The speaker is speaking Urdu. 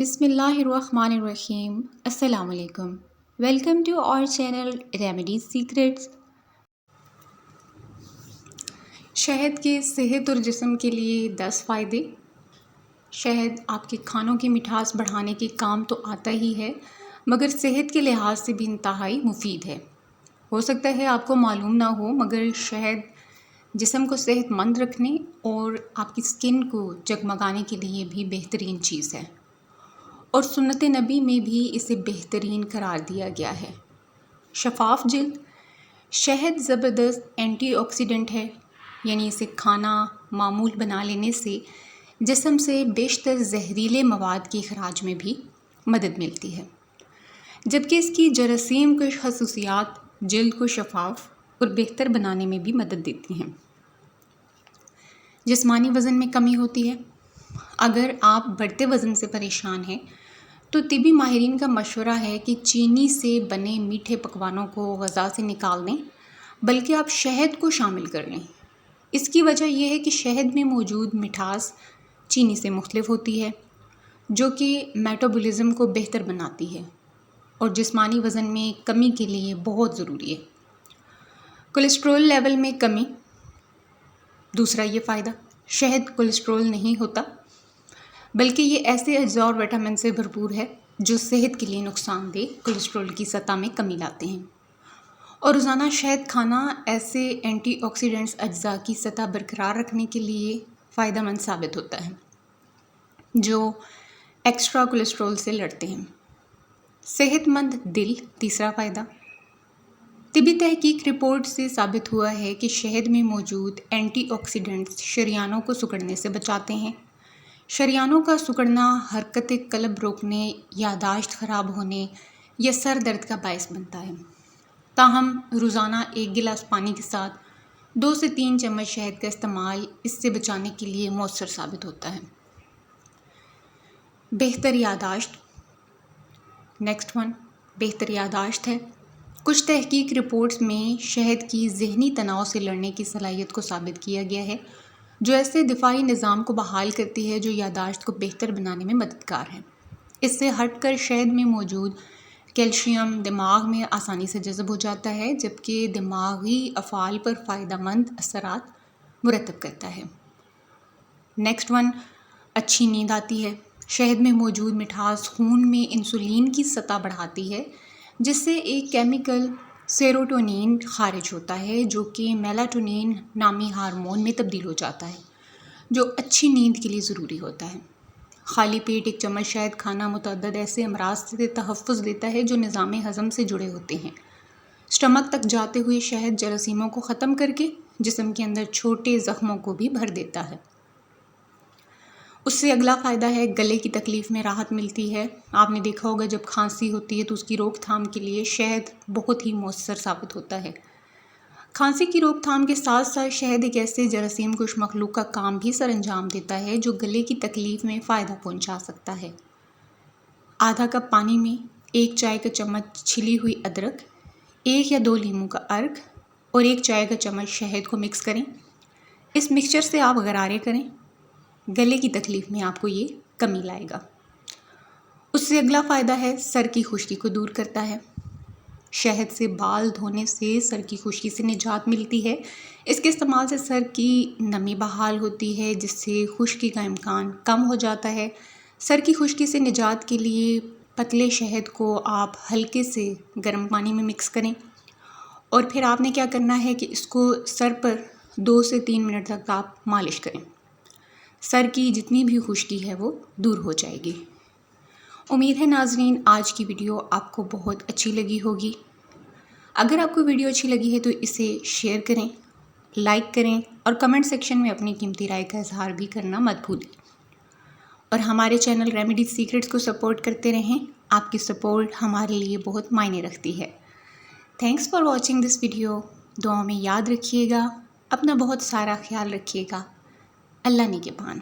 بسم اللہ الرحمن الرحیم۔ السلام علیکم۔ Welcome to our channel remedy secrets. شہد کے صحت اور جسم کے لیے 10 فائدے۔ شہد آپ کے کھانوں کی مٹھاس بڑھانے کے کام تو آتا ہی ہے، مگر صحت کے لحاظ سے بھی انتہائی مفید ہے۔ ہو سکتا ہے آپ کو معلوم نہ ہو، مگر شہد جسم کو صحت مند رکھنے اور آپ کی سکن کو جگمگانے کے لیے بھی بہترین چیز ہے، اور سنت نبی میں بھی اسے بہترین قرار دیا گیا ہے۔ شفاف جلد۔ شہد زبردست اینٹی آکسیڈنٹ ہے، یعنی اسے کھانا معمول بنا لینے سے جسم سے بیشتر زہریلے مواد کے اخراج میں بھی مدد ملتی ہے، جبکہ اس کی جراثیم کش خصوصیات جلد کو شفاف اور بہتر بنانے میں بھی مدد دیتی ہیں۔ جسمانی وزن میں کمی ہوتی ہے۔ اگر آپ بڑھتے وزن سے پریشان ہیں تو طبی ماہرین کا مشورہ ہے کہ چینی سے بنے میٹھے پکوانوں کو غذا سے نکال دیں، بلکہ آپ شہد کو شامل کر لیں۔ اس کی وجہ یہ ہے کہ شہد میں موجود مٹھاس چینی سے مختلف ہوتی ہے، جو کہ میٹابولزم کو بہتر بناتی ہے اور جسمانی وزن میں کمی کے لیے بہت ضروری ہے۔ کولیسٹرول لیول میں کمی۔ دوسرا یہ فائدہ، شہد کولیسٹرول نہیں ہوتا، بلکہ یہ ایسے اجزاء اور وٹامن سے بھرپور ہے جو صحت کے لیے نقصان دہ کولیسٹرول کی سطح میں کمی لاتے ہیں، اور روزانہ شہد کھانا ایسے اینٹی آکسیڈنٹس اجزاء کی سطح برقرار رکھنے کے لیے فائدہ مند ثابت ہوتا ہے جو ایکسٹرا کولیسٹرول سے لڑتے ہیں۔ صحت مند دل۔ تیسرا فائدہ، طبی تحقیق رپورٹ سے ثابت ہوا ہے کہ شہد میں موجود اینٹی آکسیڈنٹس شریانوں کو سکڑنے سے بچاتے ہیں۔ شریانوں کا سکڑنا حرکت قلب روکنے، یادداشت خراب ہونے یا سر درد کا باعث بنتا ہے۔ تاہم روزانہ 1 گلاس پانی کے ساتھ 2 سے 3 چمچ شہد کا استعمال اس سے بچانے کے لیے مؤثر ثابت ہوتا ہے۔ بہتر یادداشت۔ نیکسٹ ون، بہتر یادداشت ہے۔ کچھ تحقیق رپورٹس میں شہد کی ذہنی تناؤ سے لڑنے کی صلاحیت کو ثابت کیا گیا ہے، جو ایسے دفاعی نظام کو بحال کرتی ہے جو یادداشت کو بہتر بنانے میں مددگار ہے۔ اس سے ہٹ کر شہد میں موجود کیلشیم دماغ میں آسانی سے جذب ہو جاتا ہے، جبکہ دماغی افعال پر فائدہ مند اثرات مرتب کرتا ہے۔ نیکسٹ ون، اچھی نیند آتی ہے۔ شہد میں موجود مٹھاس خون میں انسولین کی سطح بڑھاتی ہے، جس سے ایک کیمیکل سیروٹونین خارج ہوتا ہے جو کہ میلاٹونین نامی ہارمون میں تبدیل ہو جاتا ہے، جو اچھی نیند کے لیے ضروری ہوتا ہے۔ خالی پیٹ 1 چمچ شہد کھانا متعدد ایسے امراض سے تحفظ دیتا ہے جو نظام ہضم سے جڑے ہوتے ہیں۔ سٹمک تک جاتے ہوئے شہد جراثیموں کو ختم کر کے جسم کے اندر چھوٹے زخموں کو بھی بھر دیتا ہے۔ اس سے اگلا فائدہ ہے گلے کی تکلیف میں راحت ملتی ہے۔ آپ نے دیکھا ہوگا جب کھانسی ہوتی ہے تو اس کی روک تھام کے لیے شہد بہت ہی مؤثر ثابت ہوتا ہے۔ کھانسی کی روک تھام کے ساتھ ساتھ شہد ایک ایسے جراثیم کش مخلوق کا کام بھی سر انجام دیتا ہے جو گلے کی تکلیف میں فائدہ پہنچا سکتا ہے۔ آدھا کپ پانی میں 1 چائے کا چمچ چھلی ہوئی ادرک، 1 یا 2 لیموں کا عرق اور 1 چائے کا چمچ شہد کو مکس کریں۔ اس مکسچر سے آپ غرارے کریں، گلے کی تکلیف میں آپ کو یہ کمی لائے گا۔ اس سے اگلا فائدہ ہے سر کی خشکی کو دور کرتا ہے۔ شہد سے بال دھونے سے سر کی خشکی سے نجات ملتی ہے۔ اس کے استعمال سے سر کی نمی بحال ہوتی ہے، جس سے خشکی کا امکان کم ہو جاتا ہے۔ سر کی خشکی سے نجات کے لیے پتلے شہد کو آپ ہلکے سے گرم پانی میں مکس کریں، اور پھر آپ نے کیا کرنا ہے کہ اس کو سر پر 2 سے 3 منٹ تک آپ مالش کریں۔ سر کی جتنی بھی خشکی ہے وہ دور ہو جائے گی۔ امید ہے ناظرین آج کی ویڈیو آپ کو بہت اچھی لگی ہوگی۔ اگر آپ کو ویڈیو اچھی لگی ہے تو اسے شیئر کریں، لائک کریں، اور کمنٹ سیکشن میں اپنی قیمتی رائے کا اظہار بھی کرنا مت بھولیں، اور ہمارے چینل ریمیڈی سیکرٹس کو سپورٹ کرتے رہیں۔ آپ کی سپورٹ ہمارے لیے بہت معنی رکھتی ہے۔ Thanks for watching this video. دعاؤں میں یاد رکھیے گا، اپنا بہت سارا خیال رکھیے گا۔ اللہ نگہبان۔